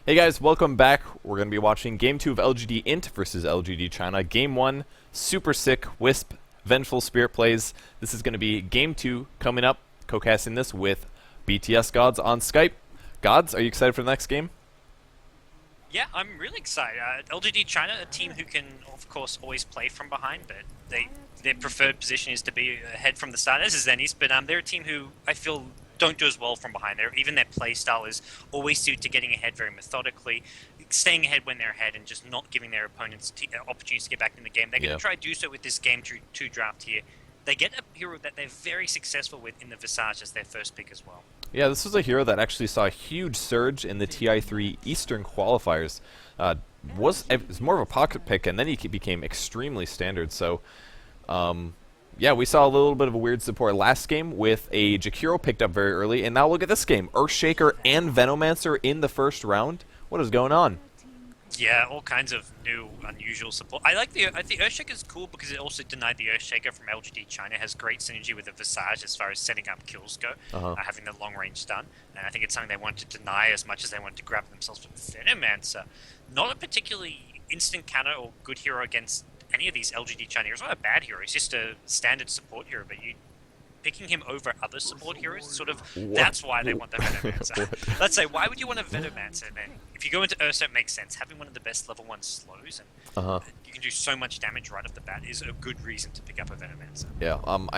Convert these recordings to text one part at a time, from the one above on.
Hey guys, welcome back. We're going to be watching Game 2 of LGD.int versus LGD China. Game 1, Super Sick, Wisp, Vengeful Spirit plays. This is going to be Game 2 coming up, co-casting this with BTS Gods on Skype. Gods, are you excited for the next game? Yeah, I'm really excited. LGD China, a team who can, of course, always play from behind, but their preferred position is to be ahead from the start, as is Zenny's, but they're a team who I feel don't do as well from behind. Even their play style is always suited to getting ahead very methodically, staying ahead when they're ahead, and just not giving their opponents opportunities to get back in the game. They're going to try to do so with this Game 2 draft here. They get a hero that they're very successful with in the Visage as their first pick as well. Yeah, this was a hero that actually saw a huge surge in the TI3 Eastern qualifiers. It was more of a pocket pick, and then he became extremely standard. So, yeah, we saw a little bit of a weird support last game with a Jakiro picked up very early, and now look at this game. Earthshaker and Venomancer in the first round. What is going on? Yeah, all kinds of new, unusual support. I think Earthshaker is cool because it also denied the Earthshaker from LGD China. Has great synergy with the Visage as far as setting up kills go, having the long-range stun. And I think it's something they want to deny as much as they want to grab themselves with Venomancer. Not a particularly instant counter or good hero against any of these LGD China heroes. Not a bad hero, he's just a standard support hero, but picking him over other support heroes, sort of, that's why they want the Venomancer. Let's say, why would you want a Venomancer then? If you go into Ursa, it makes sense. Having one of the best level 1 slows, and you can do so much damage right off the bat, is a good reason to pick up a Venomancer. Yeah, I'm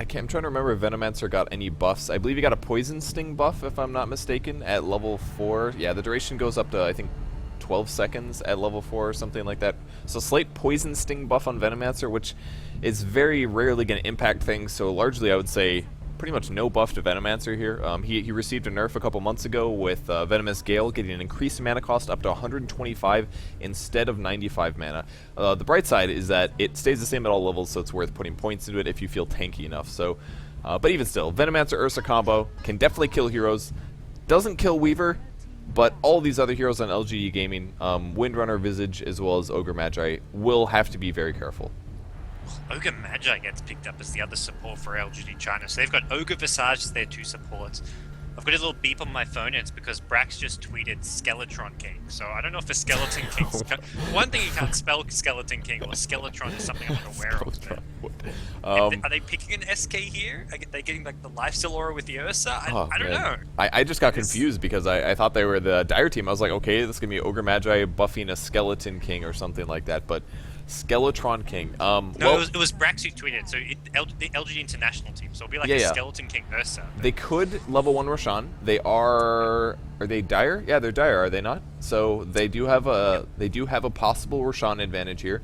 trying to remember if Venomancer got any buffs. I believe he got a Poison Sting buff, if I'm not mistaken, at level 4. Yeah, the duration goes up to, I think, 12 seconds at level 4 or something like that. So slight Poison Sting buff on Venomancer, which is very rarely going to impact things. So largely I would say pretty much no buff to Venomancer here. He received a nerf a couple months ago with Venomous Gale getting an increased mana cost up to 125 instead of 95 mana. The bright side is that it stays the same at all levels, so it's worth putting points into it if you feel tanky enough. So, but even still, Venomancer Ursa combo can definitely kill heroes. Doesn't kill Weaver, but all these other heroes on LGD Gaming, Windrunner, Visage, as well as Ogre Magi, will have to be very careful. Ogre Magi gets picked up as the other support for LGD China. So they've got Ogre Visage as their 2 supports. I've got a little beep on my phone, and it's because Brax just tweeted Skeletron King. So I don't know if a Skeleton King's... One thing you can't spell Skeleton King, or Skeletron is something I'm unaware of. Are they picking an SK here? Are they getting like the Lifesteal Aura with the Ursa? I don't know. I just got confused because I thought they were the Dire team. I was like, okay, this is going to be Ogre Magi buffing a Skeleton King or something like that, but... Skeletron King. No, well, it was Brax who tweeted, so the LGD International team, so it'll be like a Skeleton King Ursa. They could level 1 Roshan. They are they Dire? Yeah, they're Dire, are they not? So they do have a possible Roshan advantage here.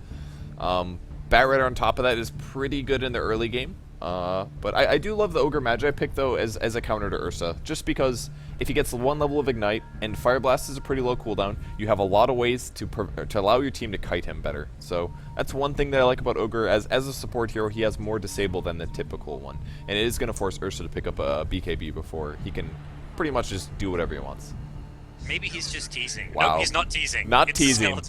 Bat Rider on top of that is pretty good in the early game. But I do love the Ogre Magi pick though as a counter to Ursa, just because if he gets 1 level of Ignite and Fire Blast is a pretty low cooldown, you have a lot of ways to allow your team to kite him better. So that's one thing that I like about Ogre. As a support hero, he has more disable than the typical one, and it is going to force Ursa to pick up a BKB before he can pretty much just do whatever he wants. Maybe he's just teasing. Wow. No, he's not teasing. Not it's teasing.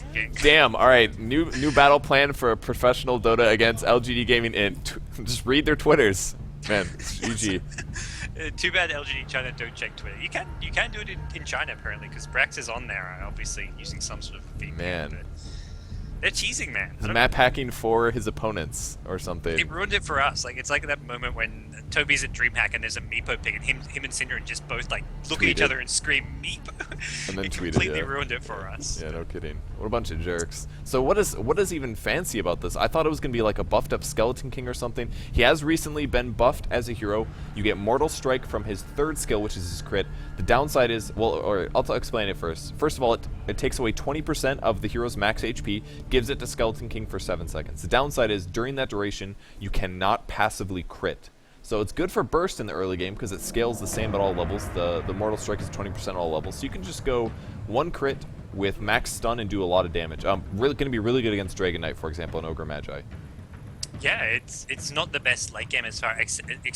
Damn. All right. New battle plan for a professional Dota against LGD Gaming. Just read their Twitters, man. GG. Too bad LGD China don't check Twitter. You can do it in China apparently because Brax is on there, obviously using some sort of VPN. Man. They're teasing, man. He's map hacking for his opponents or something. It ruined it for us. Like it's like that moment when Toby's at DreamHack and there's a Meepo pick and him and Syndra just both like look at each other and scream Meepo. And then it completely ruined it for us. Yeah, no kidding. What a bunch of jerks. So what is even fancy about this? I thought it was gonna be like a buffed up Skeleton King or something. He has recently been buffed as a hero. You get Mortal Strike from his 3rd skill, which is his crit. The downside is, well, or I'll explain it first. First of all, it takes away 20% of the hero's max HP, gives it to Skeleton King for 7 seconds. The downside is, during that duration, you cannot passively crit. So it's good for burst in the early game because it scales the same at all levels. The Mortal Strike is 20% all levels. So you can just go 1 crit with max stun and do a lot of damage. Really going to be really good against Dragon Knight, for example, and Ogre Magi. Yeah, it's not the best late game as far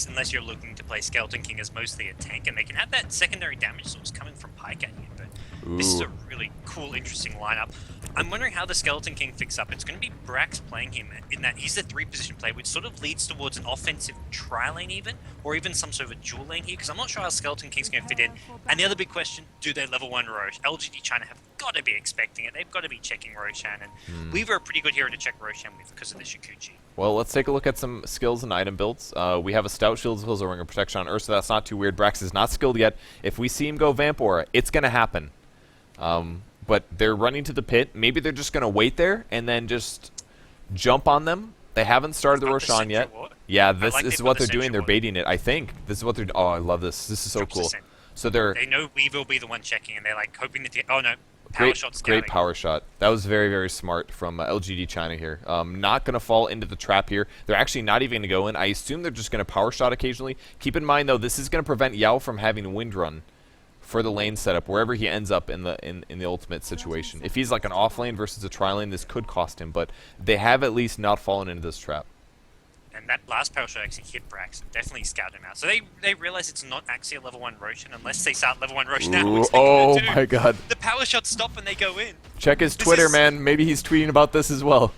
unless you're looking to play Skeleton King as mostly a tank, and they can have that secondary damage source coming from Pike at you. But this is a really cool, interesting lineup. I'm wondering how the Skeleton King picks up. It's going to be Brax playing him in that he's the 3-position player, which sort of leads towards an offensive tri-lane even, or even some sort of a dual lane here, because I'm not sure how Skeleton King's going to fit in. And the other big question, do they level 1 Rosh? LGD China have got to be expecting it. They've got to be checking Roshan, and Weaver a pretty good hero to check Roshan with because of the Shikuchi. Well, let's take a look at some skills and item builds. We have a Stout Shield as well as a Ring of Protection on Ursa. That's not too weird. Brax is not skilled yet. If we see him go Vamp Aura, it's going to happen. But they're running to the pit. Maybe they're just going to wait there and then just jump on them. They haven't started the Roshan yet. Yeah, this is what they're doing. They're baiting it, I think. This is what they're... Oh, I love this. This is so cool. So they know Weaver will be the one checking, and they're like hoping that... Oh, no. Power shot scouting. Great power shot. That was very, very smart from LGD China here. Not going to fall into the trap here. They're actually not even going to go in. I assume they're just going to power shot occasionally. Keep in mind, though, this is going to prevent Yao from having Wind Run for the lane setup wherever he ends up in the ultimate situation. If he's like an off lane versus a tri lane, this could cost him, but they have at least not fallen into this trap. And that last power shot actually hit Brax and definitely scouted him out. So they realize it's not actually a level 1 Roshan unless they start level 1 Roshan now. Oh my god. The power shots stop when they go in. Check his Twitter, man. Maybe he's tweeting about this as well.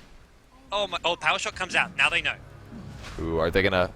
Oh my! Oh, power shot comes out. Now they know. Ooh, are they gonna...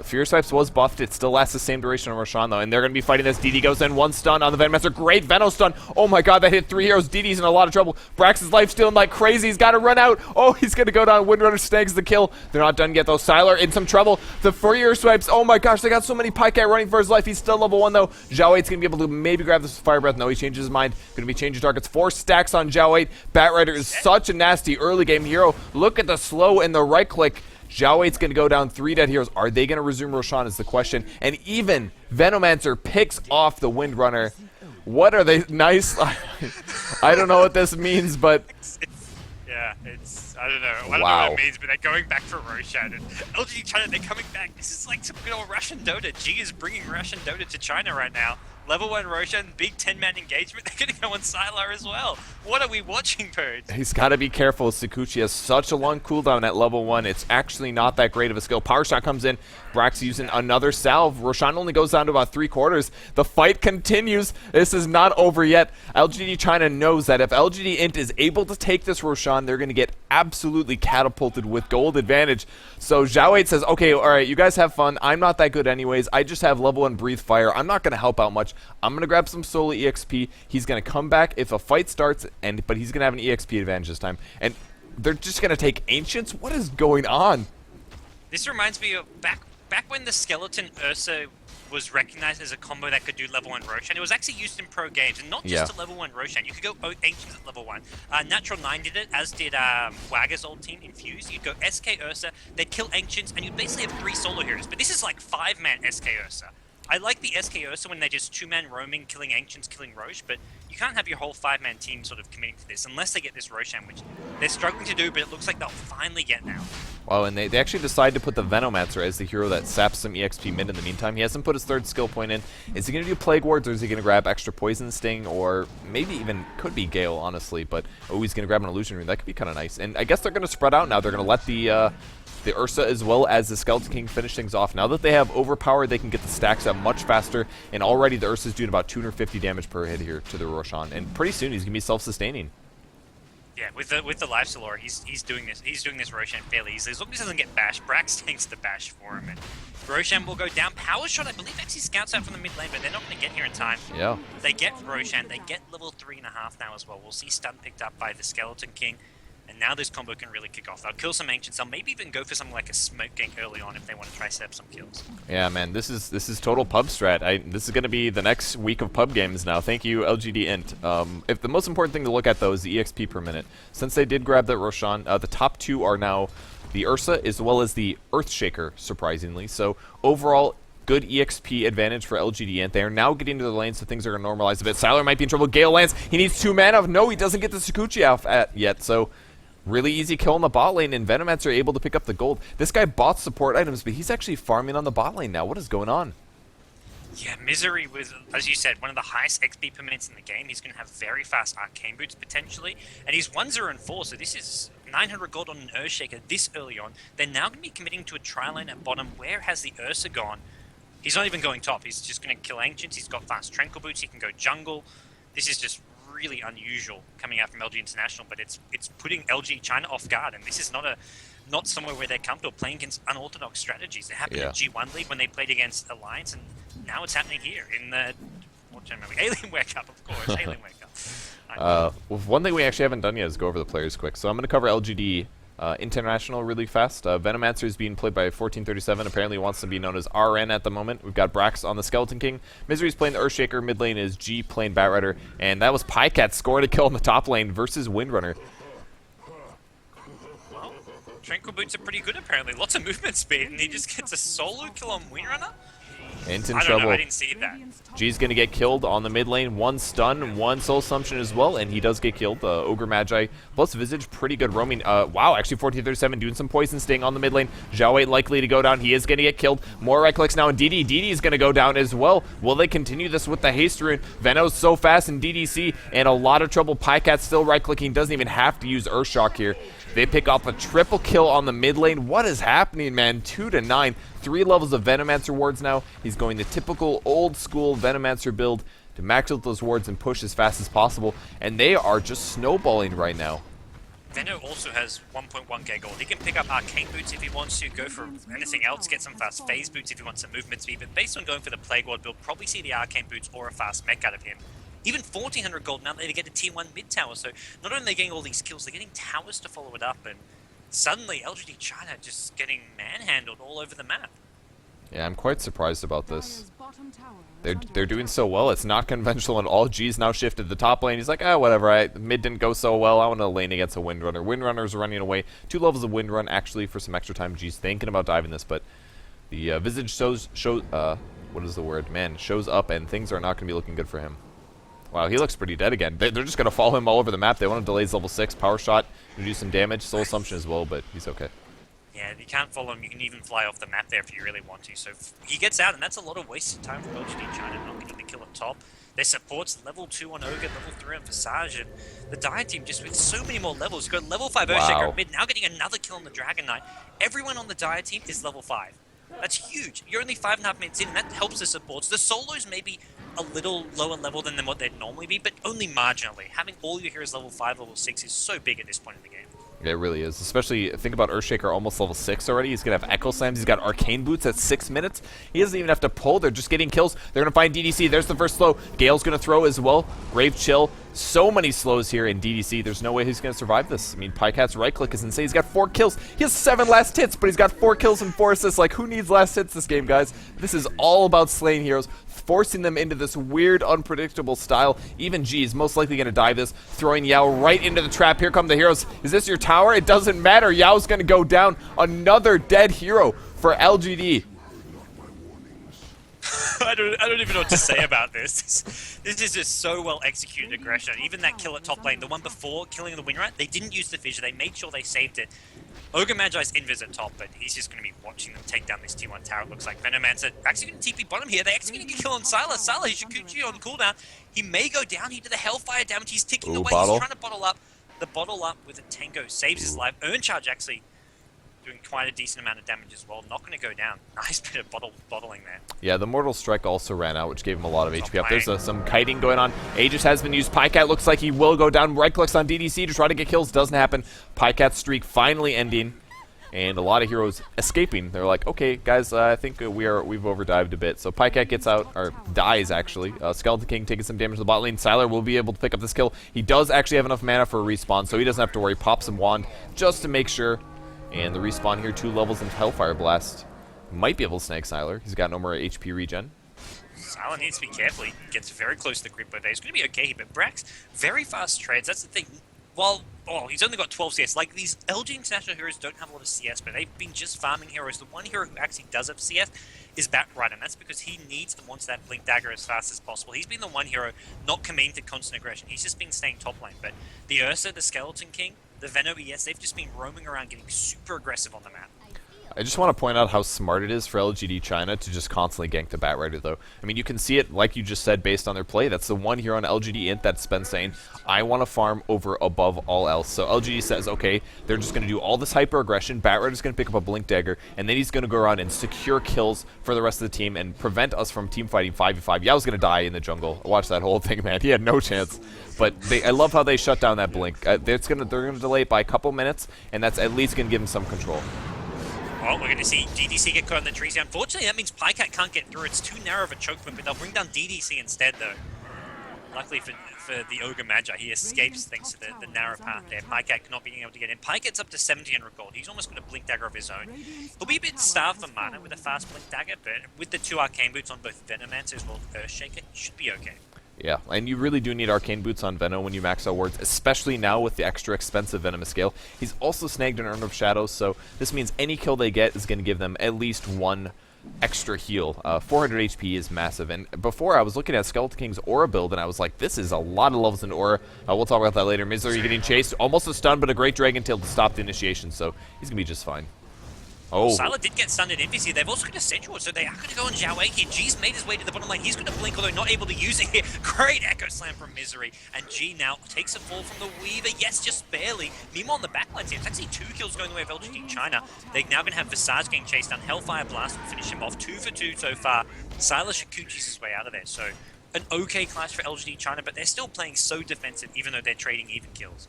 Fierce Swipes was buffed. It still lasts the same duration on Roshan, though, and they're going to be fighting this. DD goes in, 1 stun on the Venomancer. Great Veno stun. Oh my god, that hit 3 heroes. DD's in a lot of trouble. Brax's life stealing like crazy. He's got to run out. Oh, he's going to go down. Windrunner snags the kill. They're not done yet, though. Sylar in some trouble. The Fierce Swipes. Oh my gosh, they got so many Pycat running for his life. He's still level 1, though. Zhao 8's going to be able to maybe grab this Fire Breath. No, he changes his mind. Going to be changing targets. 4 stacks on Zhao 8. Batrider is such a nasty early game hero. Look at the slow and the right click. Zhao 8's going to go down 3 dead heroes. Are they going to resume Roshan is the question. And even Venomancer picks off the Windrunner. What are they? Nice. I don't know what this means, but... I don't know. I don't know what it means, but they're going back for Roshan. And LGD China, they're coming back. This is like some good old Russian Dota. G is bringing Russian Dota to China right now. Level 1 Roshan, big 10-man engagement. They're going to go on Sylar as well. What are we watching, Purge? He's got to be careful. Sikuchi has such a long cooldown at level 1. It's actually not that great of a skill. Power shot comes in. Brax using another salve. Roshan only goes down to about 3/4. The fight continues. This is not over yet. LGD China knows that if lgdint is able to take this Roshan, they're going to get absolutely catapulted with gold advantage. So Zhao 8 says, okay, all right, you guys have fun. I'm not that good anyways. I just have level 1 Breathe Fire. I'm not going to help out much. I'm going to grab some solo EXP. He's going to come back if a fight starts, but he's going to have an EXP advantage this time. And they're just going to take Ancients? What is going on? This reminds me of back when the Skeleton Ursa was recognized as a combo that could do level 1 Roshan. It was actually used in pro games, and not just to level 1 Roshan. You could go Ancients at level 1. Natural 9 did it, as did Wagger's old team, Infuse. You'd go SK Ursa, they'd kill Ancients, and you'd basically have 3 solo heroes. But this is like 5-man SK Ursa. I like the SK Ursa when they're just 2-man roaming, killing Ancients, killing Roche, but you can't have your whole 5-man team sort of committing to this unless they get this Roshan, which they're struggling to do, but it looks like they'll finally get now. Wow, and they actually decide to put the Venomancer as the hero that saps some EXP mid in the meantime. He hasn't put his 3rd skill point in. Is he going to do Plague Wards, or is he going to grab extra Poison Sting, or maybe even could be Gale, honestly, but he's going to grab an Illusion Rune. That could be kind of nice. And I guess they're going to spread out now. They're going to let the Ursa as well as the Skeleton King finish things off. Now that they have Overpower, they can get the stacks up much faster, and already the Ursa's doing about 250 damage per hit here to the Roshan, and pretty soon he's going to be self-sustaining. Yeah, with the life Solar, he's doing this Roshan fairly easily. As long as he doesn't get bashed, Brax takes the bash for him, and Roshan will go down. Power shot, I believe, actually scouts out from the mid lane, but they're not going to get here in time. Yeah. They get Roshan, they get level 3.5 now as well. We'll see stun picked up by the Skeleton King. And now this combo can really kick off. They'll kill some Ancients. They'll maybe even go for something like a smoke gank early on if they want to try set up some kills. Yeah, man, this is total pub strat. This is going to be the next week of pub games now. Thank you, LGD.int. If the most important thing to look at, though, is the EXP per minute. Since they did grab that Roshan, the top 2 are now the Ursa as well as the Earthshaker, surprisingly. So overall, good EXP advantage for LGD.int. They are now getting to the lane, so things are going to normalize a bit. Sylar might be in trouble. Gale lands. He needs 2 mana. No, he doesn't get the Sikuchi off yet, so... Really easy kill in the bot lane, and Venomancer are able to pick up the gold. This guy bought support items, but he's actually farming on the bot lane now. What is going on? Yeah, Misery was, as you said, one of the highest XP per minutes in the game. He's going to have very fast Arcane Boots, potentially. And he's 1-0-4, so this is 900 gold on an Earthshaker this early on. They're now going to be committing to a tri-lane at bottom. Where has the Ursa gone? He's not even going top. He's just going to kill Ancients. He's got fast Tranquil Boots. He can go jungle. This is just really unusual coming out from LG International, but it's putting LG China off guard, and this is not somewhere where they're comfortable playing against unorthodox strategies. It happened in G1 League when they played against Alliance, and now it's happening here in the Alienware Cup, of course. Alienware Cup. Well, one thing we actually haven't done yet is go over the players quick. So I'm going to cover LGD International really fast. Venomancer is being played by 1437. Apparently wants to be known as RN at the moment. We've got Brax on the Skeleton King. Misery's playing the Earthshaker. Mid lane is G playing Batrider. And that was Pycat scoring a kill in the top lane versus Windrunner. Well, Tranquil Boots are pretty good apparently. Lots of movement speed, and he just gets a solo kill on Windrunner? Into I don't trouble. know, I didn't see that. G's going to get killed on the mid lane. One stun, one soul assumption as well, and he does get killed. Ogre Magi plus Visage, pretty good roaming. Wow, actually 1437 doing some poison sting on the mid lane. Zhao ain't likely to go down. He is going to get killed. More right clicks now, and DD. DD is going to go down as well. Will they continue this with the haste rune? Veno's so fast in DDC, and a lot of trouble. Pycat still right clicking, doesn't even have to use Earthshock here. They pick off a triple kill on the mid lane. What is happening, man? 2-9. 3 levels of Venomancer wards now. He's going the typical old school Venomancer build to max out those wards and push as fast as possible. And they are just snowballing right now. Veno also has 1.1k gold. He can pick up Arcane Boots if he wants to, go for anything else, get some fast Phase Boots if he wants some movement speed. But based on going for the Plague Ward build, probably see the Arcane Boots or a fast mech out of him. Even 1400 gold now they get a tier 1 mid tower, so not only are they getting all these kills, they're getting towers to follow it up, and suddenly LGD China just getting manhandled all over the map. Yeah, I'm quite surprised about this. They're doing so well. It's not conventional at all. G's now shifted to the top lane. He's like, whatever. Mid didn't go so well. I want to lane against a Windrunner. Windrunner's running away. 2 levels of Windrun actually for some extra time. G's thinking about diving this, but the Visage shows what is the word? Man, shows up, and things are not going to be looking good for him. Wow, he looks pretty dead again. They're just going to follow him all over the map. They want to delay his level 6. Power shot to do some damage. Soul Assumption as well, but he's okay. Yeah, you can't follow him. You can even fly off the map there if you really want to. So he gets out, and that's a lot of wasted time for LGD China not getting the kill at top. Their support's level 2 on Ogre, level 3 on Visage, and the Dire team just with so many more levels. You've got level 5 Earthshaker mid, now getting another kill on the Dragon Knight. Everyone on the Dire team is level 5. That's huge. You're only 5.5 minutes in, and that helps the supports. The solos maybe a little lower level than what they'd normally be, but only marginally. Having all your heroes level 5, level 6 is so big at this point in the game. Yeah, it really is. Especially, think about Earthshaker almost level 6 already. He's going to have Echo Slams. He's got Arcane Boots at 6 minutes. He doesn't even have to pull. They're just getting kills. They're going to find DDC. There's the first slow. Gale's going to throw as well. Grave Chill. So many slows here in DDC. There's no way he's going to survive this. I mean, Pycat's right click is insane. He's got 4 kills. He has 7 last hits, but he's got 4 kills and 4 assists. Like, who needs last hits this game, guys? This is all about slaying heroes, forcing them into this weird, unpredictable style. Even G is most likely going to dive this, throwing Yao right into the trap. Here come the heroes. Is this your tower? It doesn't matter. Yao's going to go down. Another dead hero for LGD. I don't even know what to say about this. This is just so well executed aggression. Even that kill at top lane, the one before killing the Windrunner, they didn't use the fissure. They made sure they saved it. Ogre Magi's invis at top, but he's just going to be watching them take down this Tier 1 tower. It looks like Venomancer actually going to TP bottom here. They're actually going to get kill on Syla. Syla, he should Kuchi on cooldown. He may go down. He did the Hellfire damage. He's ticking away. Bottle. He's trying to bottle up. The bottle up with a Tango saves his life. Urn Charge actually doing quite a decent amount of damage as well. Not going to go down. Nice bit of bottling there. Yeah, the Mortal Strike also ran out, which gave him a lot of HP up. There's some kiting going on. Aegis has been used. Pycat looks like he will go down. Right clicks on DDC to try to get kills. Doesn't happen. Pycat's streak finally ending. And a lot of heroes escaping. They're like, okay, guys, I think we've overdived a bit. So Pycat gets out, or dies actually. Skeleton King taking some damage to the bot lane. Sylar will be able to pick up this kill. He does actually have enough mana for a respawn, so he doesn't have to worry. Pops some wand just to make sure. And the respawn here, 2 levels into Hellfire Blast. Might be able to snag Sylar. He's got no more HP regen. Sylar needs to be careful. He gets very close to the grip, but he's going to be okay. But Brax, very fast trades. That's the thing. Well, he's only got 12 CS. Like, these LG International heroes don't have a lot of CS, but they've been just farming heroes. The one hero who actually does have CS is Batrider, and that's because he needs and wants that Blink Dagger as fast as possible. He's been the one hero not committing to constant aggression. He's just been staying top lane. But the Ursa, the Skeleton King, the Veno ES, they've just been roaming around getting super aggressive on the map. I just want to point out how smart it is for LGD China to just constantly gank the Batrider, though. I mean, you can see it, like you just said, based on their play. That's the one here on LGD.int that's been saying, I want to farm over above all else. So LGD says, okay, they're just going to do all this hyper-aggression. Batrider's going to pick up a Blink Dagger, and then he's going to go around and secure kills for the rest of the team and prevent us from team fighting 5v5. Yeah, I was going to die in the jungle. Watch that whole thing, man. He had no chance. But I love how they shut down that Blink. They're going to delay it by a couple minutes, and that's at least going to give him some control. Oh, we're going to see DDC get caught in the trees. Unfortunately, that means Pycat can't get through. It's too narrow of a choke point, but they'll bring down DDC instead, though. Luckily for the Ogre Magi, he escapes thanks to the narrow path there. Pycat not being able to get in. Pykat's up to 1700 gold. He's almost got a Blink Dagger of his own. He'll be a bit starved for mana with a fast Blink Dagger, but with the 2 Arcane Boots on both Venomancer as well as Earthshaker, he should be okay. Yeah, and you really do need Arcane Boots on Venom when you max out wards, especially now with the extra expensive Venomous Scale. He's also snagged an Urn of Shadows, so this means any kill they get is going to give them at least 1 extra heal. 400 HP is massive, and before I was looking at Skeleton King's Aura build, and I was like, this is a lot of levels in Aura. We'll talk about that later. Misery getting chased, almost a stun, but a great Dragon Tail to stop the initiation, so he's going to be just fine. Oh. Sylar did get stunned at Invis here. They've also got a Sensual, so they are going to go on Zhao Wei here. G's made his way to the bottom lane. He's going to blink, although not able to use it here. Great Echo Slam from Misery. And G now takes a fall from the Weaver. Yes, just barely. Meanwhile, on the backline team, it's actually 2 kills going the way of LGD China. They're now going to have Visage getting chased down. Hellfire Blast will finish him off. 2 for 2 so far. Sylar Shikuchi's his way out of there. So an okay clash for LGD China, but they're still playing so defensive, even though they're trading even kills.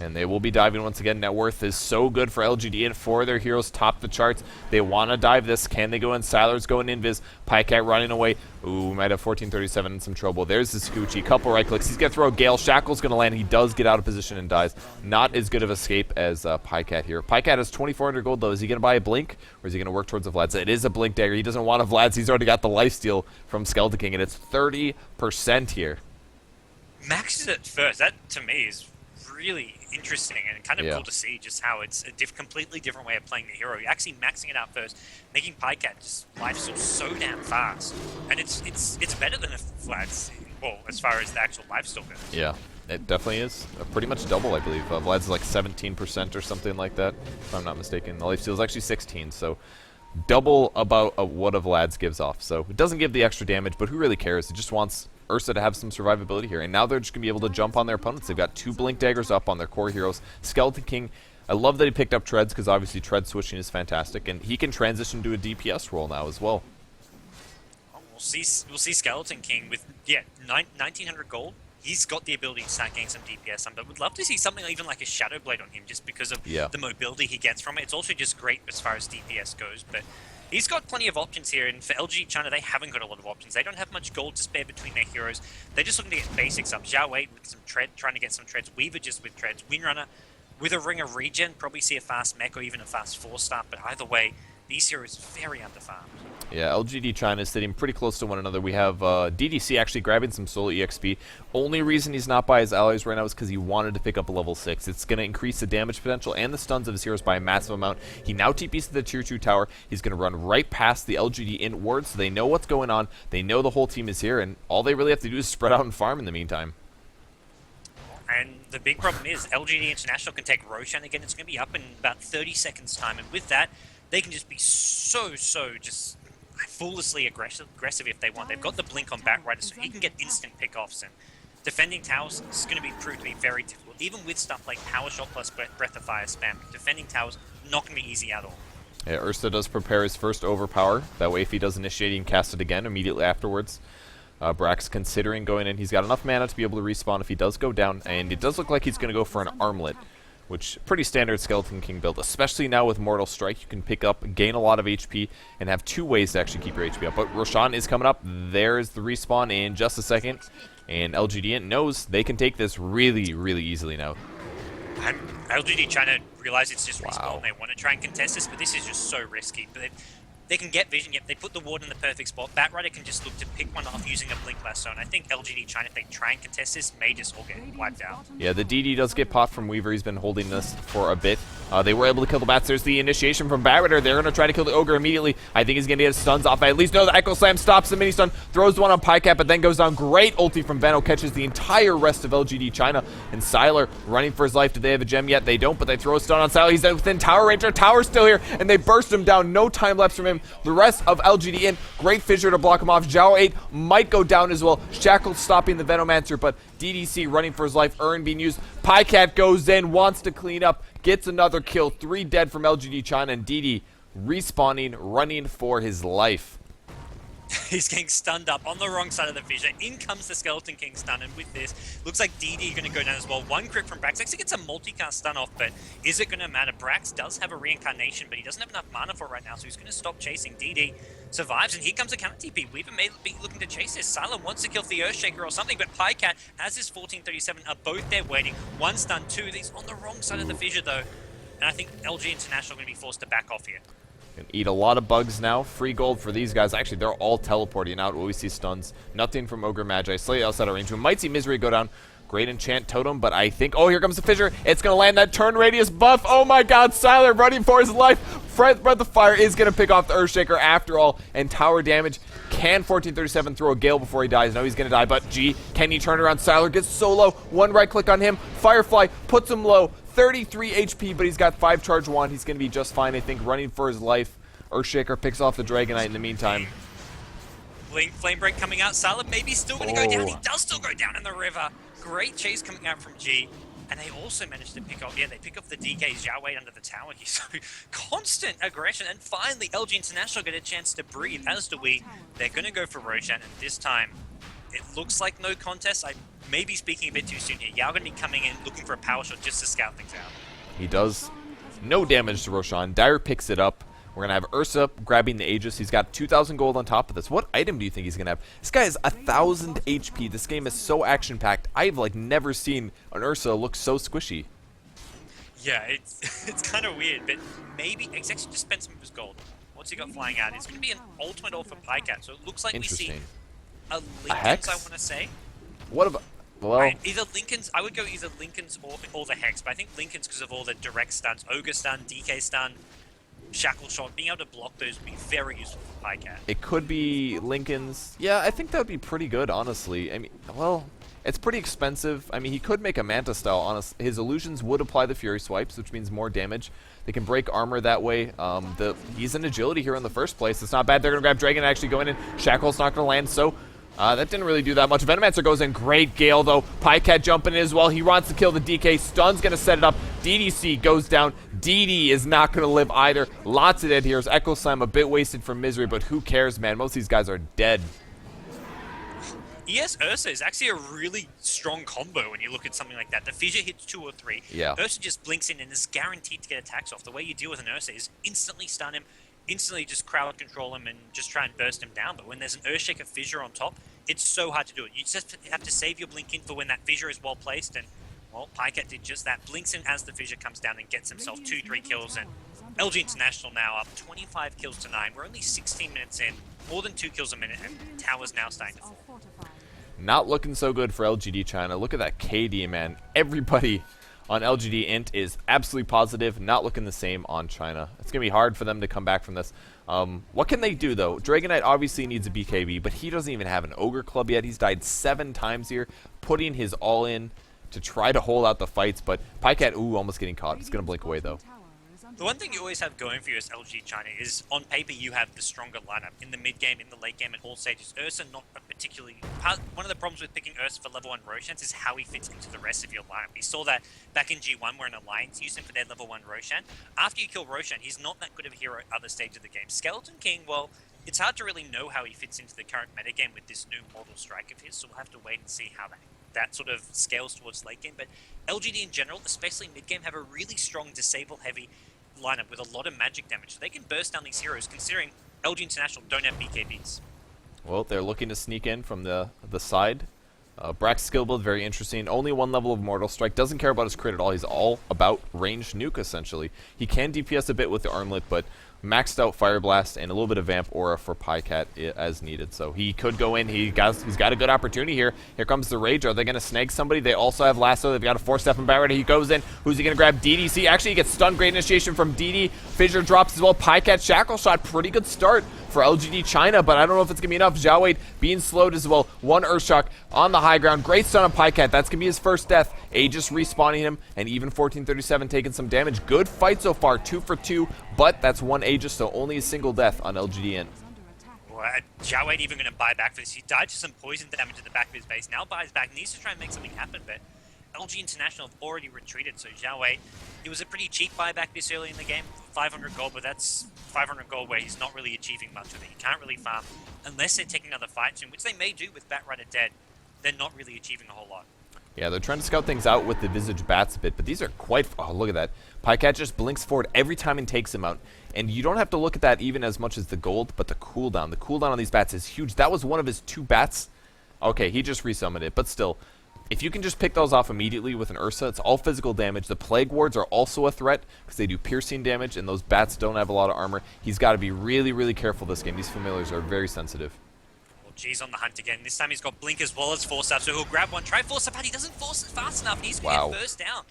And they will be diving once again. Net worth is so good for LGD, and 4 of their heroes top the charts. They want to dive this. Can they go in? Sylar's going invis. Pycat running away. Ooh, might have 1437 in some trouble. There's the Scoochie. Couple right clicks. He's going to throw a Gale. Shackle's going to land. He does get out of position and dies. Not as good of escape as Pycat here. Pycat has 2400 gold, though. Is he going to buy a Blink, or is he going to work towards a Vlad's? It is a Blink Dagger. He doesn't want a Vlad's. He's already got the lifesteal from Skeleton King, and it's 30% here. Maxes it first. That, to me, is really interesting and kind of cool to see just how it's a completely different way of playing the hero. You're actually maxing it out first, making Pycat just lifesteal so damn fast, and it's better than a Vlad's, well, as far as the actual lifesteal goes. Yeah, it definitely is. Pretty much double, I believe. Vlad's is like 17% or something like that, if I'm not mistaken. The lifesteal is actually 16, so double about what a Vlad's gives off. So it doesn't give the extra damage, but who really cares? It just wants Ursa to have some survivability here, and now they're just going to be able to jump on their opponents. They've got 2 Blink Daggers up on their core heroes. Skeleton King, I love that he picked up Treads, because obviously Tread switching is fantastic, and he can transition to a DPS role now as well. We'll see Skeleton King with 1900 gold. He's got the ability to start getting some DPS on, but would love to see something even like a Shadow Blade on him, just because of the mobility he gets from it. It's also just great as far as DPS goes, but he's got plenty of options here, and for LG China, they haven't got a lot of options. They don't have much gold to spare between their heroes. They're just looking to get basics up. Zhao Wei with some tread, trying to get some treads. Weaver just with treads. Windrunner with a Ring of Regen, probably see a fast mech or even a fast 4-star, but either way, these heroes very underfarmed. Yeah, LGD China is sitting pretty close to one another. We have DDC actually grabbing some solo EXP. Only reason he's not by his allies right now is because he wanted to pick up a level 6. It's going to increase the damage potential and the stuns of his heroes by a massive amount. He now TPs to the tier 2 tower. He's going to run right past the LGD.int ward, so they know what's going on. They know the whole team is here, and all they really have to do is spread out and farm in the meantime. And the big problem is LGD International can take Roshan again. It's going to be up in about 30 seconds time, and with that, they can just be so just foolishly aggressive if they want. They've got the blink on Batrider, so he can get instant pickoffs, and defending towers is going to proved to be very difficult. Even with stuff like Power Shot plus Breath of Fire spam, defending towers not going to be easy at all. Yeah, Ursa does prepare his first overpower. That way, if he does initiate, he can cast it again immediately afterwards. Brax considering going in. He's got enough mana to be able to respawn if he does go down, and it does look like he's going to go for an armlet, which pretty standard Skeleton King build, especially now with Mortal Strike. You can pick up, gain a lot of HP, and have 2 ways to actually keep your HP up. But Roshan is coming up. There's the respawn in just a second, and LGD knows they can take this really easily now. And LGD China realize it's just respawn. They want to try and contest this, but this is just so risky. But they can get vision. Yep, they put the ward in the perfect spot. Batrider can just look to pick one off using a blink lasso, and I think LGD China, if they try and contest this, may just all get wiped out. Yeah, the DD does get popped from Weaver. He's been holding this for a bit. They were able to kill the bats. There's the initiation from Barretter. They're going to try to kill the Ogre immediately. I think he's going to get his stuns off. I at least know the Echo Slam stops the mini stun, throws the one on Pycat, but then goes down. Great ulti from Veno, catches the entire rest of LGD China. And Siler running for his life. Do they have a gem yet? They don't, but they throw a stun on Siler. He's within tower range. Our tower's still here, and they burst him down. No time lapse from him. The rest of LGD.int, great fissure to block him off. Zhao 8 might go down as well. Shackle stopping the Venomancer, but DDC running for his life. Urn being used. Pycat goes in, wants to clean up, gets another kill. 3 dead from LGD China, and DD respawning, running for his life. He's getting stunned up on the wrong side of the fissure. In comes the Skeleton King stun, and with this, looks like DD going to go down as well. One crit from Brax. Actually gets a multicast stun off, but is it going to matter? Brax does have a reincarnation, but he doesn't have enough mana for it right now, so he's going to stop chasing. DD survives, and here comes a counter TP. We even may be looking to chase this. Silent wants to kill the Earthshaker or something, but Pycat, as his 1437, are both there waiting. One stun, 2. He's on the wrong side of the fissure, though, and I think LG International are going to be forced to back off here. Gonna eat a lot of bugs now. Free gold for these guys. Actually, they're all teleporting out. We see stuns. Nothing from Ogre Magi. Slightly outside of range. We might see Misery go down. Great enchant totem, but I think... Oh, here comes the fissure. It's going to land that turn radius buff. Oh my god, Siler running for his life. Breath of Fire is going to pick off the Earthshaker after all. And tower damage. Can 1437 throw a Gale before he dies? No, he's going to die, but G, can he turn around? Siler gets so low. One right click on him. Firefly puts him low. 33 HP, but he's got 5 charge wand. He's going to be just fine, I think, running for his life. Earthshaker picks off the Dragonite in the meantime. Flame Break coming out. Siler maybe still going to go down. He does still go down in the river. Great chase coming out from G. And they also managed to pick off, they pick off the DK Zhao Wei under the tower here. So constant aggression. And finally, LG International get a chance to breathe, as do we. They're going to go for Roshan, and this time, it looks like no contest. I may be speaking a bit too soon here. Yao going to be coming in, looking for a power shot just to scout things out. He does. No damage to Roshan. Dire picks it up. We're going to have Ursa grabbing the Aegis. He's got 2,000 gold on top of this. What item do you think he's going to have? This guy has 1,000 HP. This game is so action-packed. I've, like, never seen an Ursa look so squishy. Yeah, it's kind of weird, but maybe... He's actually just spent some of his gold. What's he got flying out? It's going to be an ultimate ult for Pycat, so it looks like we see a Linken's, I want to say. What about... Well... Right, either Linken's... I would go either Linken's or the Hex, but I think Linken's because of all the direct stuns. Ogre stun, DK stun... Shackle shot, being able to block those would be very useful for Pycat. It could be Linken's. Yeah, I think that would be pretty good, honestly. I mean, well, it's pretty expensive. I mean, he could make a Manta style, honestly. His illusions would apply the Fury Swipes, which means more damage. They can break armor that way. He's in agility here in the first place. It's not bad. They're going to grab Dragon and actually go in, and Shackle's not going to land, so... that didn't really do that much. Venomancer goes in. Great Gale, though. Pycat jumping in as well. He wants to kill the DK. Stun's going to set it up. DDC goes down. DD is not going to live either. Lots of dead heroes. Echo Slam a bit wasted from Misery, but who cares, man? Most of these guys are dead. ES Ursa is actually a really strong combo when you look at something like that. The fissure hits 2 or 3. Yeah. Ursa just blinks in and is guaranteed to get attacks off. The way you deal with an Ursa is instantly stun him, instantly just crowd control him and just try and burst him down. But when there's an Earthshaker fissure on top, it's so hard to do it. You just have to save your blink in for when that fissure is well placed, and well, Pycat did just that. Blinks in as the fissure comes down and gets himself 2-3 kills, and LG International now up 25 kills to 9. We're only 16 minutes in, more than 2 kills a minute, and Tower's now starting to fall. Not looking so good for LGD China. Look at that KD, man. Everybody on LGD.int is absolutely positive, not looking the same on China. It's going to be hard for them to come back from this. What can they do, though? Dragonite obviously needs a BKB, but he doesn't even have an Ogre Club yet. He's died 7 times here, putting his all in to try to hold out the fights, but Pycat, almost getting caught. It's going to blink away, though. The one thing you always have going for you as LG China is, on paper, you have the stronger lineup. In the mid-game, in the late game, at all stages, Ursa not a particularly... One of the problems with picking Ursa for level 1 Roshan is how he fits into the rest of your lineup. We saw that back in G1, where an Alliance used him for their level 1 Roshan. After you kill Roshan, he's not that good of a hero at other stages of the game. Skeleton King, well, it's hard to really know how he fits into the current metagame with this new Mortal Strike of his, so we'll have to wait and see how that sort of scales towards late game. But LGD in general, especially mid-game, have a really strong disable-heavy lineup with a lot of magic damage, so they can burst down these heroes, considering LG International don't have BKBs. Well, they're looking to sneak in from the side. Brax's skill build, very interesting. Only 1 level of Mortal Strike. Doesn't care about his crit at all. He's all about ranged nuke, essentially. He can DPS a bit with the armlet, but maxed out Fire Blast and a little bit of Vamp Aura for Pycat as needed. So he could go in. He's got a good opportunity here. Here comes the Rage. Are they going to snag somebody? They also have Lasso. They've got a 4-step and Barrett. He goes in. Who's he going to grab? DDC. Actually, he gets stunned. Great initiation from DD. Fissure drops as well. Pycat Shackle Shot. Pretty good start for LGD China, but I don't know if it's going to be enough. Zhao Wei being slowed as well. One Earthshock on the high ground. Great stun on Pycat. That's going to be his first death. Aegis respawning him, and even 1437 taking some damage. Good fight so far. 2 for 2, but that's one Aegis, so only a single death on LGDN. Well, Zhao Wei even going to buy back for this. He died to some poison damage at the back of his base. Now buys back. Needs to try and make something happen, but LG International have already retreated, so Zhao Wei, it was a pretty cheap buyback this early in the game, 500 gold, but that's 500 gold where he's not really achieving much with it. He can't really farm unless they're taking another fight soon, which they may do with Batrider dead. They're not really achieving a whole lot. Yeah, they're trying to scout things out with the Visage Bats a bit, but these are quite... Oh, look at that. Pycat just blinks forward every time and takes him out. And you don't have to look at that even as much as the gold, but the cooldown. The cooldown on these bats is huge. That was one of his 2 bats. Okay, he just resummoned it, but still... If you can just pick those off immediately with an Ursa, it's all physical damage. The Plague Wards are also a threat because they do piercing damage, and those bats don't have a lot of armor. He's got to be really, really careful this game. These familiars are very sensitive. Well, G's on the hunt again. This time he's got Blink as well as Force Up, so he'll grab one. Try Force Up, but he doesn't force it fast enough. He's going to get first down.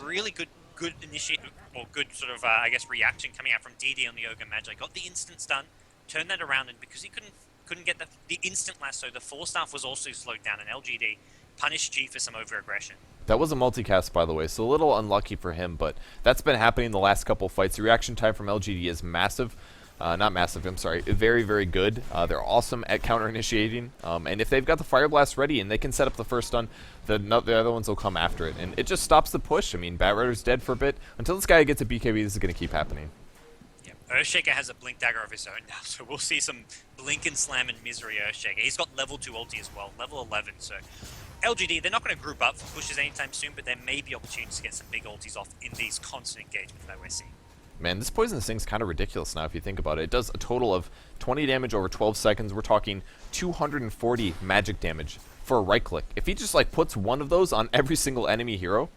Really good initiative, or good sort of, I guess, reaction coming out from DD on the Ogre Magi. Got the instant stun, turned that around, and because he couldn't get the instant lasso, the Force Staff was also slowed down, and LGD punished G for some over-aggression. That was a multicast, by the way, so a little unlucky for him, but that's been happening the last couple fights. The reaction time from LGD is massive. Not massive, I'm sorry. Very, very good. They're awesome at counter-initiating, and if they've got the Fire Blast ready and they can set up the first stun, the other ones will come after it, and it just stops the push. I mean, Batrider's dead for a bit. Until this guy gets a BKB, this is going to keep happening. Earthshaker has a Blink Dagger of his own now, so we'll see some Blink and Slam and Misery Earthshaker. He's got level 2 ulti as well, level 11, so LGD, they're not going to group up for pushes anytime soon, but there may be opportunities to get some big ultis off in these constant engagements that we're seeing. Man, this Poison Sting's kind of ridiculous now if you think about it. It does a total of 20 damage over 12 seconds. We're talking 240 magic damage for a right click. If he just like puts one of those on every single enemy hero,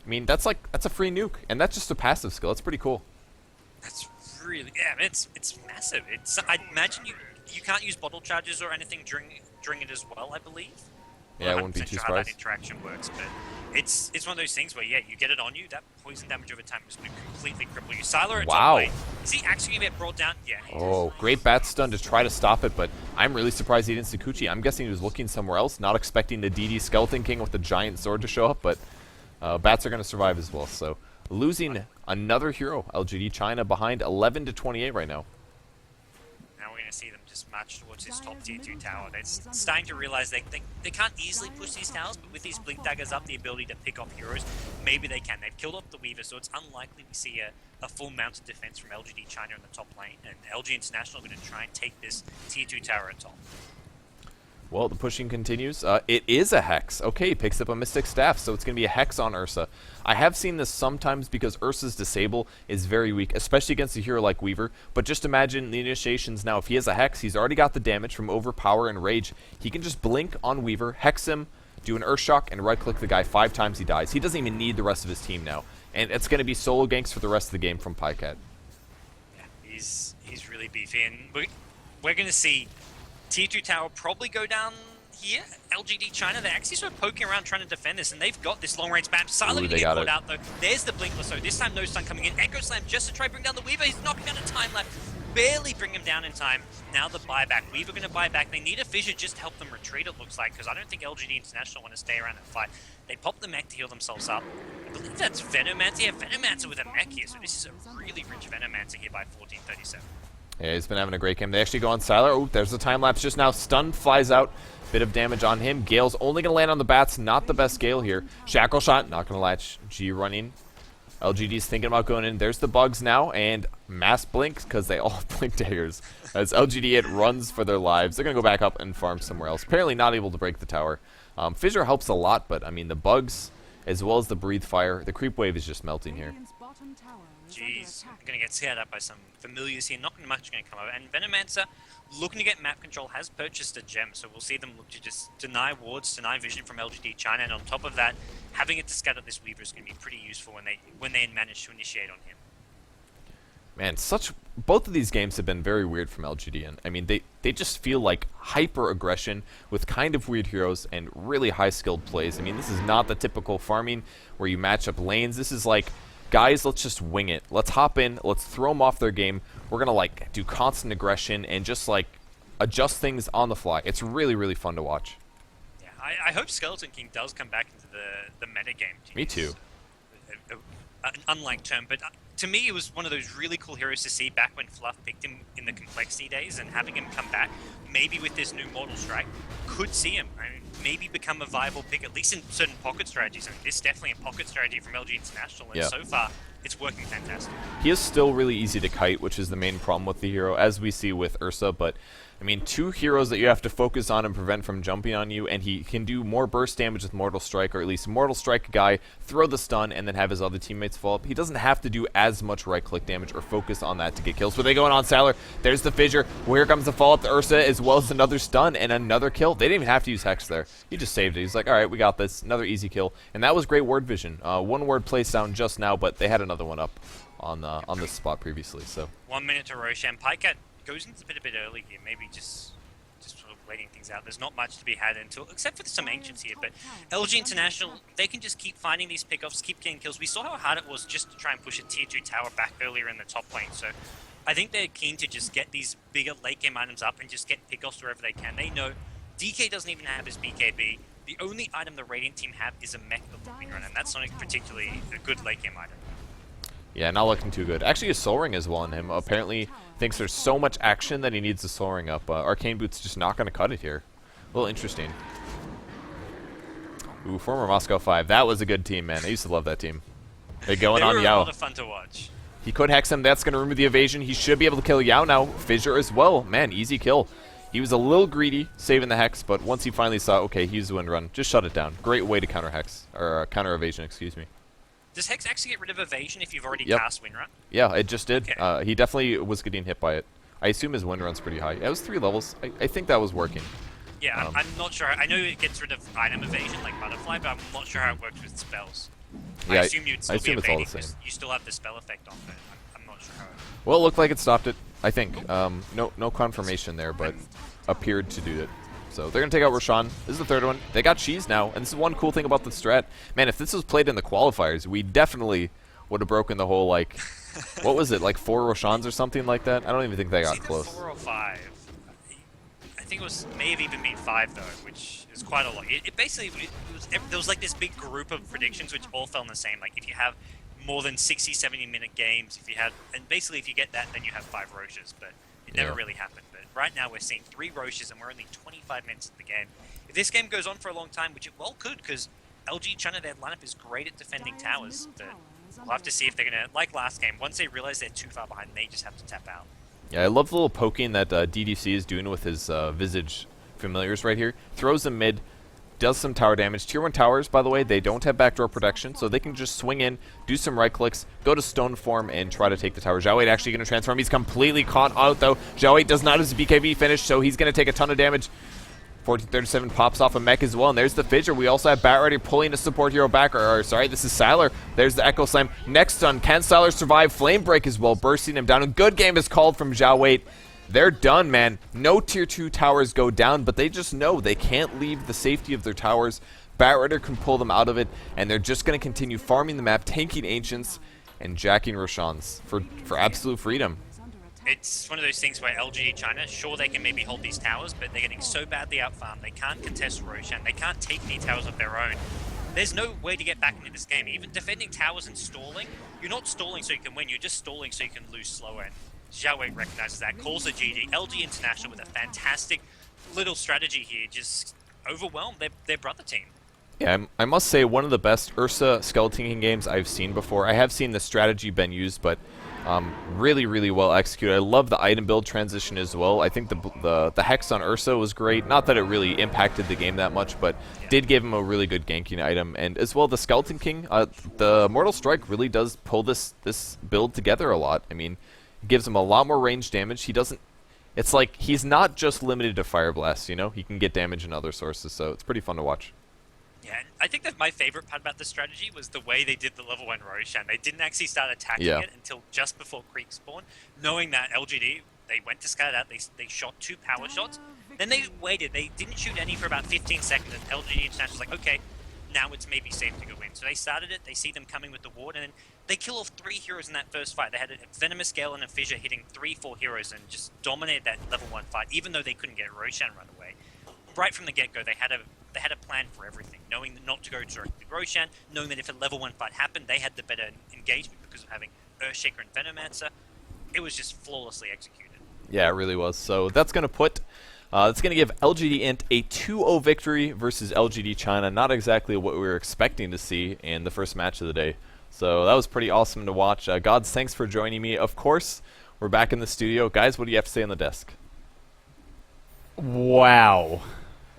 I mean, that's a free nuke, and that's just a passive skill. That's pretty cool. That's really, yeah, it's massive. I imagine you can't use bottle charges or anything during it as well, I believe. Yeah, I wouldn't be too surprised. How that interaction works, but it's one of those things where, yeah, you get it on you, that poison damage over time is going to completely cripple you. Sylar at top lane. Is he actually going to get brought down? Yeah. Oh, great bat stun to try to stop it, but I'm really surprised he didn't Sakuchi. I'm guessing he was looking somewhere else, not expecting the DD Skeleton King with the giant sword to show up, but bats are going to survive as well. So losing another hero, LGD China behind 11 to 28 right now. Now we're going to see them just march towards this top tier 2 tower. They're starting to realize they can't easily push these towers, but with these Blink Daggers up, the ability to pick off heroes, maybe they can. They've killed off the Weaver, so it's unlikely we see a full mounted defense from LGD China in the top lane, and LG International are going to try and take this tier 2 tower at top. Well, the pushing continues. It is a Hex. Okay, he picks up a Mystic Staff, so it's going to be a Hex on Ursa. I have seen this sometimes because Ursa's Disable is very weak, especially against a hero like Weaver. But just imagine the initiations now. If he has a Hex, he's already got the damage from Overpower and Rage. He can just blink on Weaver, Hex him, do an Earthshock, and right-click the guy 5 times he dies. He doesn't even need the rest of his team now. And it's going to be solo ganks for the rest of the game from Pycat. Yeah, he's really beefy, and we're going to see Tier 2 tower probably go down here. LGD China, they're actually sort of poking around trying to defend this, and they've got this long-range spam. Silent going to get caught out, though. There's the Blink Lasso. This time, no stun coming in. Echo Slam just to try to bring down the Weaver. He's knocking down a time lapse. Barely bring him down in time. Now the buyback. Weaver going to buy back. They need a Fissure just to help them retreat, it looks like, because I don't think LGD International want to stay around and fight. They pop the mech to heal themselves up. I believe that's Venomancer. Yeah, Venomancer with a mech here, so this is a really rich Venomancer here by 1437. Yeah, he's been having a great game. They actually go on Sylar. Oh, there's the time lapse just now. Stun flies out. Bit of damage on him. Gale's only going to land on the bats. Not the best Gale here. Shackle Shot, not going to latch. G running. LGD's thinking about going in. There's the bugs now, and mass blinks because they all have blink daggers. As LGD it runs for their lives. They're going to go back up and farm somewhere else. Apparently not able to break the tower. Fissure helps a lot, but I mean the bugs as well as the breathe fire. The creep wave is just melting here. Jeez, going to get scared up by some familiars here. Not much going to come over. And Venomancer, looking to get map control, has purchased a gem, so we'll see them look to just deny wards, deny vision from LGD China, and on top of that, having it to scatter this Weaver is going to be pretty useful when they manage to initiate on him. Man, both of these games have been very weird from LGD, and I mean they just feel like hyper aggression with kind of weird heroes and really high skilled plays. I mean, this is not the typical farming where you match up lanes. This is like, guys, let's just wing it. Let's hop in, let's throw them off their game. We're gonna like do constant aggression and just like adjust things on the fly. It's really, really fun to watch. Yeah, I hope Skeleton King does come back into the meta game. Me too. An unlike term, but to me, it was one of those really cool heroes to see back when Fluff picked him in the complexity days, and having him come back, maybe with this new Mortal Strike, could see him. I mean, maybe become a viable pick, at least in certain pocket strategies. I mean, this is definitely a pocket strategy from LG International, and so far, it's working fantastic. He is still really easy to kite, which is the main problem with the hero, as we see with Ursa, but I mean, 2 heroes that you have to focus on and prevent from jumping on you, and he can do more burst damage with Mortal Strike, or at least Mortal Strike a guy, throw the stun, and then have his other teammates fall up. He doesn't have to do as much right-click damage or focus on that to get kills. But they going on Salar. There's the fissure. Here comes the follow-up to Ursa, as well as another stun and another kill. They didn't even have to use Hex there. He just saved it. He's like, all right, we got this. Another easy kill. And that was great ward vision. 1 ward plays down just now, but they had another one up on this spot previously. So 1 minute to Roshan. Pycat goes into the pit a bit early here, maybe just sort of waiting things out. There's not much to be had until, except for some ancients here, but LG International, they can just keep finding these pickoffs, keep getting kills. We saw how hard it was just to try and push a tier 2 tower back earlier in the top lane, so I think they're keen to just get these bigger late game items up and just get pickoffs wherever they can. They know DK doesn't even have his BKB. The only item the Radiant team have is a mech of Looping Run, and that's not particularly a good late game item. yeah, not looking too good. Actually, a Soul Ring is well on him. Apparently thinks there's so much action that he needs the Soul Ring up. Arcane Boot's just not going to cut it here. A little interesting. Ooh, former Moscow 5. That was a good team, man. I used to love that team. They're going on They were Yao. a lot of fun to watch. He could hex him. That's going to remove the evasion. He should be able to kill Yao now. Fissure as well. Man, easy kill. He was a little greedy saving the hex, but once he finally saw, okay, he's the wind run, just shut it down. Great way to counter hex, or counter evasion, excuse me. Does Hex actually get rid of evasion if you've already Yep. cast Windrun? Yeah, it just did. Okay. He definitely was getting hit by it. I assume his wind run's pretty high. It was 3 levels. I think that was working. Yeah, I'm not sure. I know it gets rid of item evasion like Butterfly, but I'm not sure how it works with spells. Yeah, I assume you'd still be assume it's all the evading same. because you still have the spell effect on, but I'm not sure how it Well, it looked like it stopped it, I think. No confirmation there, but appeared to do it. So they're going to take out Roshan. This is the 3rd one. They got cheese now, and this is one cool thing about the strat. Man, if this was played in the qualifiers, we definitely would have broken the whole, like, what was it, like 4 Roshans or something like that? I don't even think they got either close. 4 or 5. I think it may have even been 5 though, which is quite a lot. It basically, there was like this big group of predictions which all fell in the same. Like if you have more than 60, 70-minute games, and basically if you get that, then you have 5 Roshes, but it never really happened. But right now we're seeing 3 Roshes and we're only 25 minutes into the game. If this game goes on for a long time, which it well could, because LG China, their lineup is great at defending towers, but we'll have to see if they're going to, like last game, once they realize they're too far behind, they just have to tap out. Yeah, I love the little poking that DDC is doing with his Visage familiars right here. Throws them mid, does some tower damage. Tier 1 towers, by the way, they don't have backdoor protection, so they can just swing in, do some right clicks, go to stone form, and try to take the tower. Xiao 8 actually going to transform. He's completely caught out, though. Xiao 8 does not have his BKB finish, so he's going to take a ton of damage. 1437 pops off a mech as well, and there's the fissure. We also have Batrider pulling a support hero back, or sorry, this is Salar. There's the Echo Slam. Next stun, can Salar survive? Flame Break as well, bursting him down. A good game is called from Xiao 8. They're done, man. No tier 2 towers go down, but they just know they can't leave the safety of their towers. Batrider can pull them out of it, and they're just going to continue farming the map, tanking Ancients, and jacking Roshans for absolute freedom. It's one of those things where LGD China, sure they can maybe hold these towers, but they're getting so badly outfarmed, they can't contest Roshan, they can't take any towers of their own. There's no way to get back into this game. Even defending towers and stalling, you're not stalling so you can win, you're just stalling so you can lose slower. And Xiao Wei recognizes that, calls the GD. LG International with a fantastic little strategy here, just overwhelmed their brother team. Yeah, I must say one of the best Ursa Skeleton King games I've seen before. I have seen the strategy been used, but really, really well executed. I love the item build transition as well. I think the Hex on Ursa was great. Not that it really impacted the game that much, but did give him a really good ganking item. And as well, the Skeleton King, the Mortal Strike really does pull this build together a lot. I mean, it gives him a lot more range damage. He doesn't... It's like he's not just limited to Fire Blast, you know? He can get damage in other sources, so it's pretty fun to watch. Yeah, and I think that my favorite part about the strategy was the way they did the level 1 Roshan. They didn't actually start attacking it until just before creep spawn, knowing that LGD, they went to scout out, they shot 2 power shots, then they waited, they didn't shoot any for about 15 seconds, and LGD International was like, okay, now it's maybe safe to go in. So they started it, they see them coming with the ward, and then they kill off 3 heroes in that first fight. They had a Venomous Gale and a Fissure hitting 3-4 heroes and just dominated that level 1 fight, even though they couldn't get Roshan right away. Right from the get-go, they had a plan for everything, knowing not to go directly Roshan, knowing that if a level 1 fight happened, they had the better engagement because of having Earthshaker and Venomancer. It was just flawlessly executed. Yeah, it really was. So that's going to put... it's going to give LGD.int a 2-0 victory versus LGD China. Not exactly what we were expecting to see in the first match of the day. So that was pretty awesome to watch. GoDz, thanks for joining me. Of course, we're back in the studio. Guys, what do you have to say on the desk? Wow.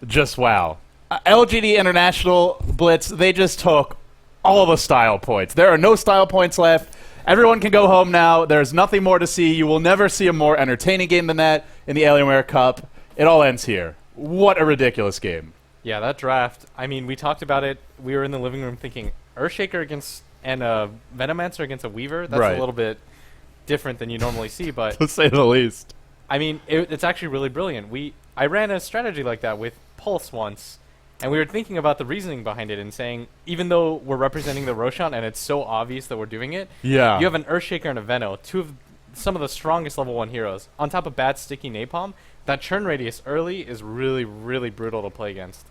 Just wow. LGD International, Blitz, they just took all the style points. There are no style points left. Everyone can go home now. There's nothing more to see. You will never see a more entertaining game than that in the Alienware Cup. It all ends here. What a ridiculous game. Yeah, that draft, I mean, we talked about it. We were in the living room thinking Earthshaker against and a Venomancer against a Weaver. That's Right. a little bit different than you normally see, but To say the least. I mean, it's actually really brilliant. I ran a strategy like that with Pulse once, and we were thinking about the reasoning behind it and saying, even though we're representing the Roshan and it's so obvious that we're doing it, Yeah. you have an Earthshaker and a Veno, two of some of the strongest level 1 heroes, on top of bad sticky napalm. That churn radius early is really, really brutal to play against.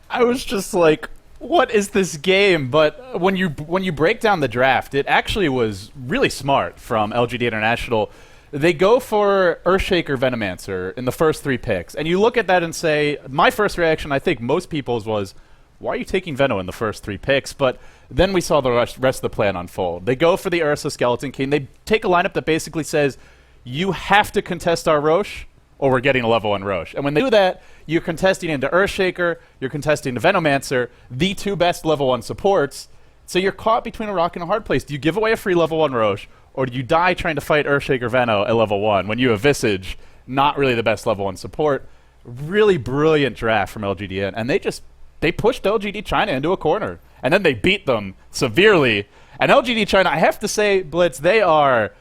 I was just like, what is this game? But when you break down the draft, it actually was really smart from LGD International. They go for Earthshaker Venomancer in the first 3 picks. And you look at that and say, my first reaction, I think most people's was, why are you taking Veno in the first 3 picks? But then we saw the rest of the plan unfold. They go for the Ursa Skeleton King. They take a lineup that basically says, you have to contest our Rosh, or we're getting a level 1 Rosh. And when they do that, you're contesting into Earthshaker, you're contesting to Venomancer, the 2 best level 1 supports. So you're caught between a rock and a hard place. Do you give away a free level 1 Rosh, or do you die trying to fight Earthshaker Veno at level 1 when you have Visage, not really the best level 1 support? Really brilliant draft from LGDN. And they pushed LGD China into a corner. And then they beat them severely. And LGD China, I have to say, Blitz, they are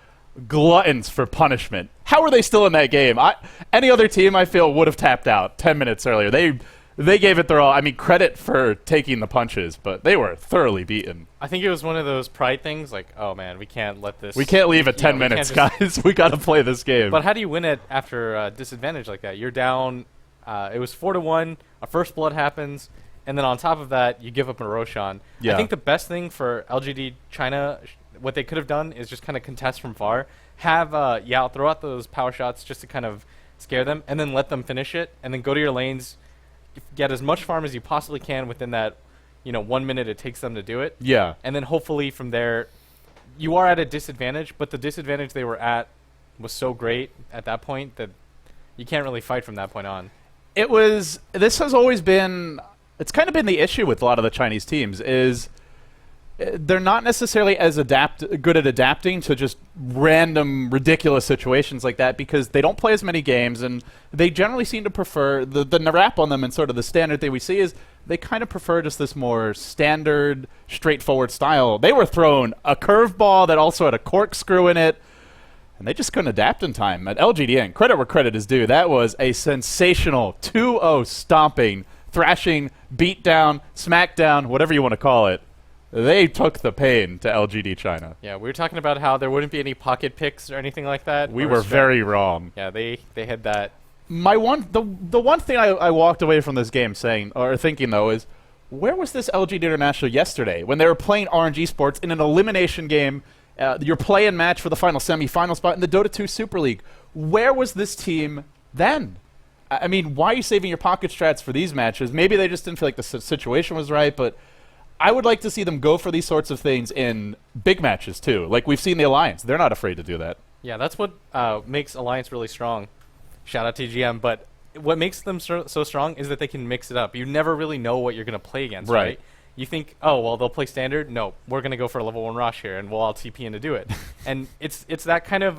gluttons for punishment. How are they still in that game? Any other team, I feel, would have tapped out 10 minutes earlier. They gave it their all. I mean, credit for taking the punches, but they were thoroughly beaten. I think it was one of those pride things, like, oh man, we can't let this... We can't leave at 10 minutes, guys. We got to play this game. But how do you win it after a disadvantage like that? You're down, it was 4-1, a first blood happens, and then on top of that, you give up a Roshan. Yeah. I think the best thing for LGD China, what they could have done is just kind of contest from far, have Yao throw out those power shots just to kind of scare them, and then let them finish it, and then go to your lanes, get as much farm as you possibly can within that 1 minute it takes them to do it. Yeah. And then hopefully from there, you are at a disadvantage, but the disadvantage they were at was so great at that point that you can't really fight from that point on. This has always been, it's kind of been the issue with a lot of the Chinese teams, is they're not necessarily as good at adapting to just random, ridiculous situations like that because they don't play as many games, and they generally seem to prefer, the wrap on them and sort of the standard thing we see is they kind of prefer just this more standard, straightforward style. They were thrown a curveball that also had a corkscrew in it, and they just couldn't adapt in time. At LGDN, credit where credit is due, that was a sensational 2-0 stomping, thrashing, beatdown, smackdown, whatever you want to call it. They took the pain to LGD China. Yeah, we were talking about how there wouldn't be any pocket picks or anything like that. We were very wrong. Yeah, they had that. The one thing I walked away from this game saying or thinking though is, where was this LGD International yesterday when they were playing RNG Sports in an elimination game, your play-in match for the final semi-final spot in the Dota 2 Super League? Where was this team then? I mean, why are you saving your pocket strats for these matches? Maybe they just didn't feel like the situation was right, but I would like to see them go for these sorts of things in big matches too. Like we've seen the Alliance. They're not afraid to do that. Yeah, that's what makes Alliance really strong. Shout out TGM. But what makes them so strong is that they can mix it up. You never really know what you're going to play against, right? You think, oh, well, they'll play standard. No, we're going to go for a level 1 Rosh here, and we'll all TP in to do it. And it's that kind of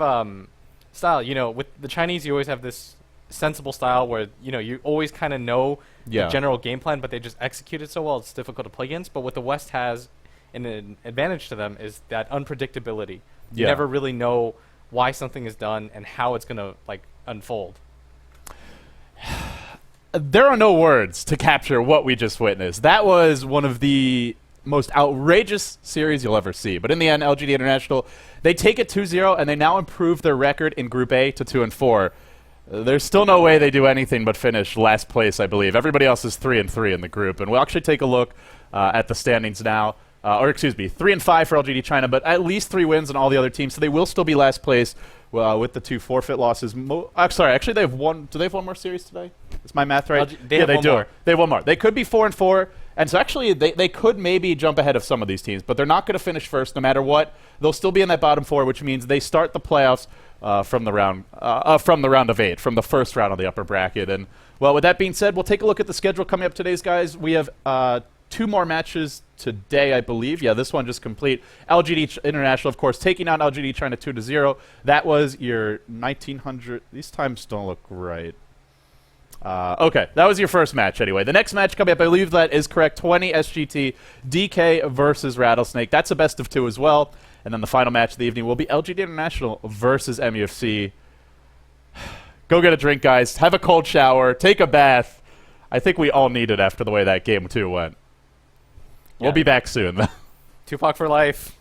style. With the Chinese, you always have this sensible style where you always kind of know Yeah. the general game plan, but they just execute it so well it's difficult to play against. But what the West has an advantage to them is that unpredictability. You Yeah. never really know why something is done and how it's gonna unfold. There are no words to capture what we just witnessed. That was one of the most outrageous series you'll ever see. But in the end, LGD International, they take it 2-0, and they now improve their record in Group A to 2-4. There's still no way they do anything but finish last place, I believe. Everybody else is 3-3 in the group, and we'll actually take a look at the standings now. Or excuse me, 3-5 for LGD China, but at least 3 wins on all the other teams, so they will still be last place with the 2 forfeit losses. Sorry, actually they have one. Do they have one more series today? Is my math right? They yeah, have they one do. more. They have one more. They could be 4-4, and so actually they could maybe jump ahead of some of these teams, but they're not going to finish first no matter what. They'll still be in that bottom 4, which means they start the playoffs from the round of 8, from the first round of the upper bracket. And well, with that being said, we'll take a look at the schedule coming up today's guys. We have 2 more matches today, I believe. Yeah, this one just complete. LGD International, of course, taking on LGD China 2-0. That was your 1900. These times don't look right. Okay, that was your first match anyway. The next match coming up, I believe that is correct, 20 SGT DK versus Rattlesnake. That's a best of 2 as well. And then the final match of the evening will be LGD International versus MUFC. Go get a drink, guys. Have a cold shower. Take a bath. I think we all need it after the way that game 2 went. We'll be back soon. Tupac for life.